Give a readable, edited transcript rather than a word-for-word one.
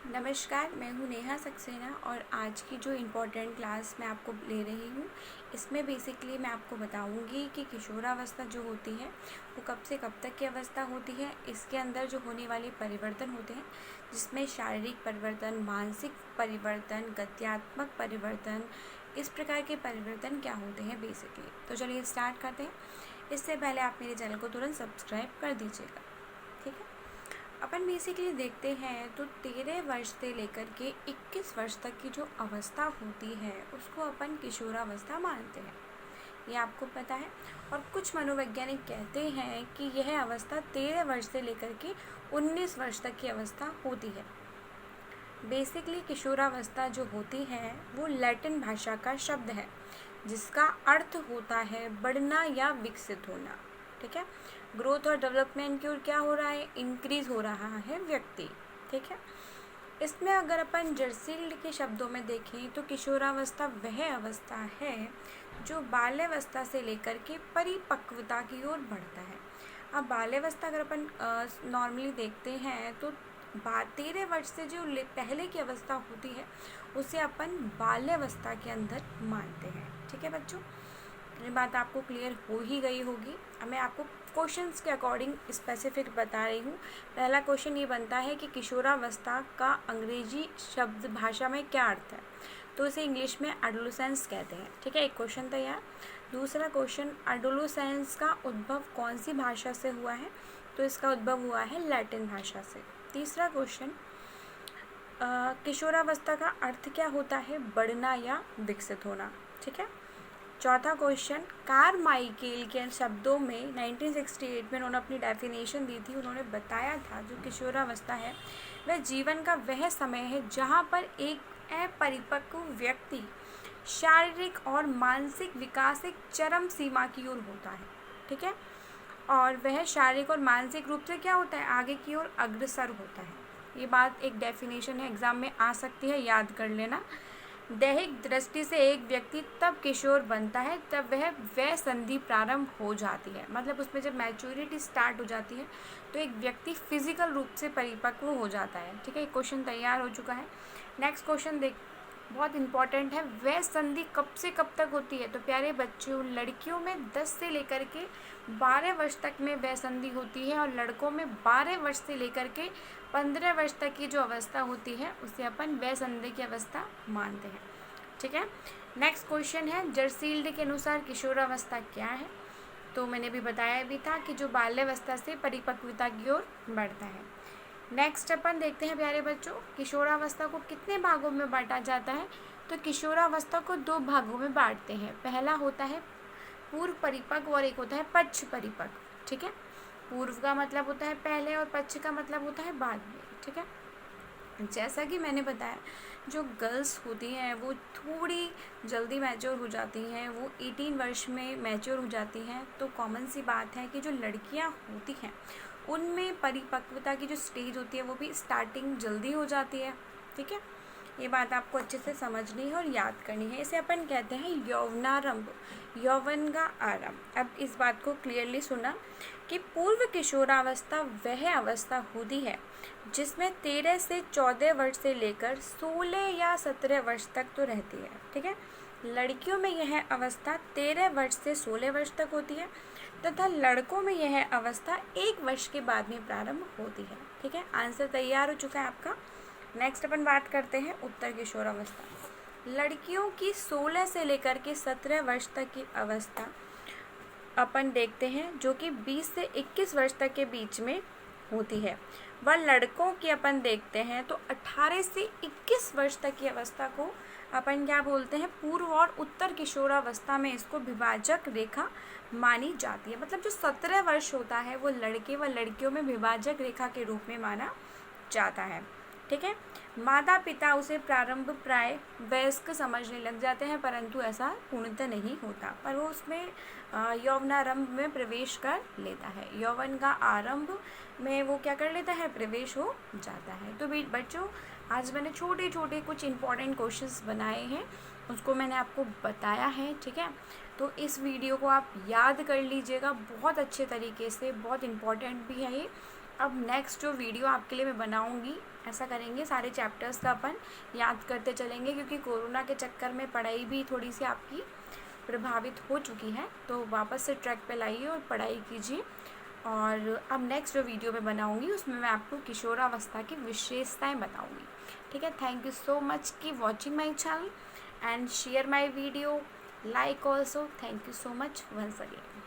नमस्कार, मैं हूँ नेहा सक्सेना और आज की जो इम्पोर्टेंट क्लास मैं आपको ले रही हूँ, इसमें बेसिकली मैं आपको बताऊँगी कि किशोरावस्था जो होती है वो कब से कब तक की अवस्था होती है, इसके अंदर जो होने वाले परिवर्तन होते हैं जिसमें शारीरिक परिवर्तन, मानसिक परिवर्तन, गत्यात्मक परिवर्तन, इस प्रकार के परिवर्तन क्या होते हैं बेसिकली। तो चलिए स्टार्ट करते हैं। इससे पहले आप मेरे चैनल को तुरंत सब्सक्राइब कर दीजिएगा, ठीक है। अपन बेसिकली देखते हैं तो 13 वर्ष से लेकर के 21 वर्ष तक की जो अवस्था होती है उसको अपन किशोरावस्था मानते हैं, ये आपको पता है। और कुछ मनोवैज्ञानिक कहते हैं कि यह अवस्था 13 वर्ष से लेकर के 19 वर्ष तक की अवस्था होती है। बेसिकली किशोरावस्था जो होती है वो लैटिन भाषा का शब्द है जिसका अर्थ होता है बढ़ना या विकसित होना, ठीक है। ग्रोथ और डेवलपमेंट की ओर क्या हो रहा है, इंक्रीज हो रहा है व्यक्ति, ठीक है। इसमें अगर अपन जर्सील्ड के शब्दों में देखें तो किशोरावस्था वह अवस्था है जो बाल्यावस्था से लेकर के परिपक्वता की ओर बढ़ता है। अब बाल्यावस्था अगर अपन नॉर्मली देखते हैं तो 13 वर्ष से जो पहले की अवस्था होती है उसे अपन बाल्यावस्था के अंदर मानते हैं, ठीक है बच्चों। ये बात आपको क्लियर हो ही गई होगी। अब मैं आपको क्वेश्चंस के अकॉर्डिंग स्पेसिफिक बता रही हूँ। पहला क्वेश्चन ये बनता है कि किशोरावस्था का अंग्रेजी शब्द भाषा में क्या अर्थ है, तो इसे इंग्लिश में एडोलेसेंस कहते हैं, ठीक है। एक क्वेश्चन तैयार। दूसरा क्वेश्चन, एडोलेसेंस का उद्भव कौन सी भाषा से हुआ है, तो इसका उद्भव हुआ है लैटिन भाषा से। तीसरा क्वेश्चन, किशोरावस्था का अर्थ क्या होता है, बढ़ना या विकसित होना, ठीक है। चौथा क्वेश्चन, कारमाइकेल के शब्दों में 1968 में उन्होंने अपनी डेफिनेशन दी थी। उन्होंने बताया था जो किशोरावस्था है वह जीवन का वह समय है जहाँ पर एक अपरिपक्व व्यक्ति शारीरिक और मानसिक विकास एक चरम सीमा की ओर होता है, ठीक है। और वह शारीरिक और मानसिक रूप से क्या होता है, आगे की ओर अग्रसर होता है। ये बात एक डेफिनेशन है, एग्जाम में आ सकती है, याद कर लेना। दैहिक दृष्टि से एक व्यक्ति तब किशोर बनता है तब वह संधि प्रारंभ हो जाती है, मतलब उसमें जब मैच्योरिटी स्टार्ट हो जाती है तो एक व्यक्ति फिजिकल रूप से परिपक्व हो जाता है, ठीक है। क्वेश्चन तैयार हो चुका है। नेक्स्ट क्वेश्चन देख, बहुत इंपॉर्टेंट है। वह संधि कब से कब तक होती है, तो प्यारे बच्चों लड़कियों में 10 से लेकर के 12 वर्ष तक में वह संधि होती है और लड़कों में 12 वर्ष से लेकर के 15 वर्ष तक की जो अवस्था होती है उसे अपन वह संधि की अवस्था मानते हैं, ठीक है। नेक्स्ट क्वेश्चन है, जर्सील्ड के अनुसार किशोरावस्था क्या है, तो मैंने भी बताया भी था कि जो बाल्यावस्था से परिपक्वता की ओर बढ़ता है। नेक्स्ट अपन देखते हैं प्यारे बच्चों, किशोरावस्था को कितने भागों में बांटा जाता है, तो किशोरावस्था को 2 भागों में बांटते हैं। पहला होता है पूर्व परिपक्व और एक होता है पश्च परिपक्व, ठीक है। पूर्व का मतलब होता है पहले और पश्च का मतलब होता है बाद में, ठीक है। जैसा कि मैंने बताया जो गर्ल्स होती हैं वो थोड़ी जल्दी मैच्योर हो जाती हैं, वो 18 वर्ष में मैच्योर हो जाती हैं। तो कॉमन सी बात है कि जो लड़कियां होती हैं उनमें परिपक्वता की जो स्टेज होती है वो भी स्टार्टिंग जल्दी हो जाती है, ठीक है। ये बात आपको अच्छे से समझनी है और याद करनी है। इसे अपन कहते हैं यौवनारंभ, यौवन का आरंभ। अब इस बात को क्लियरली सुना कि पूर्व किशोरावस्था वह अवस्था होती है जिसमें 13 से 14 वर्ष से लेकर 16 या 17 वर्ष तक तो रहती है, ठीक है। लड़कियों में यह अवस्था 13 वर्ष से 16 वर्ष तक होती है तथा लड़कों में यह अवस्था 1 वर्ष के बाद में प्रारंभ होती है, ठीक है। आंसर तैयार हो चुका है आपका। नेक्स्ट अपन बात करते हैं उत्तर किशोरावस्था। लड़कियों की 16 से लेकर के 17 वर्ष तक की अवस्था अपन देखते हैं जो कि 20 से 21 वर्ष तक के बीच में होती है। वह लड़कों की अपन देखते हैं तो 18 से 21 वर्ष तक की अवस्था को अपन क्या बोलते हैं, पूर्व और उत्तर किशोरावस्था में इसको विभाजक रेखा मानी जाती है। मतलब जो 17 वर्ष होता है वो लड़के व लड़कियों में विभाजक रेखा के रूप में माना जाता है, ठीक है। माता पिता उसे प्रारंभ प्राय वयस्क समझने लग जाते हैं, परंतु ऐसा पूर्णतः नहीं होता, पर वो उसमें यौवनारंभ में प्रवेश कर लेता है, यौवन का आरंभ में वो क्या कर लेता है, प्रवेश हो जाता है। तो बच्चों आज मैंने छोटे छोटे कुछ इंपॉर्टेंट क्वेश्चंस बनाए हैं, उसको मैंने आपको बताया है, ठीक है। तो इस वीडियो को आप याद कर लीजिएगा बहुत अच्छे तरीके से, बहुत इम्पॉर्टेंट भी है ये। अब नेक्स्ट जो वीडियो आपके लिए मैं बनाऊंगी, ऐसा करेंगे सारे चैप्टर्स का अपन याद करते चलेंगे, क्योंकि कोरोना के चक्कर में पढ़ाई भी थोड़ी सी आपकी प्रभावित हो चुकी है। तो वापस से ट्रैक पे लाइए और पढ़ाई कीजिए। और अब नेक्स्ट जो वीडियो मैं बनाऊंगी उसमें मैं आपको किशोरावस्था की विशेषताएं बताऊंगी। ठीक है, थैंक यू सो मच की watching my channel and share my video, like also. Thank you so much once again.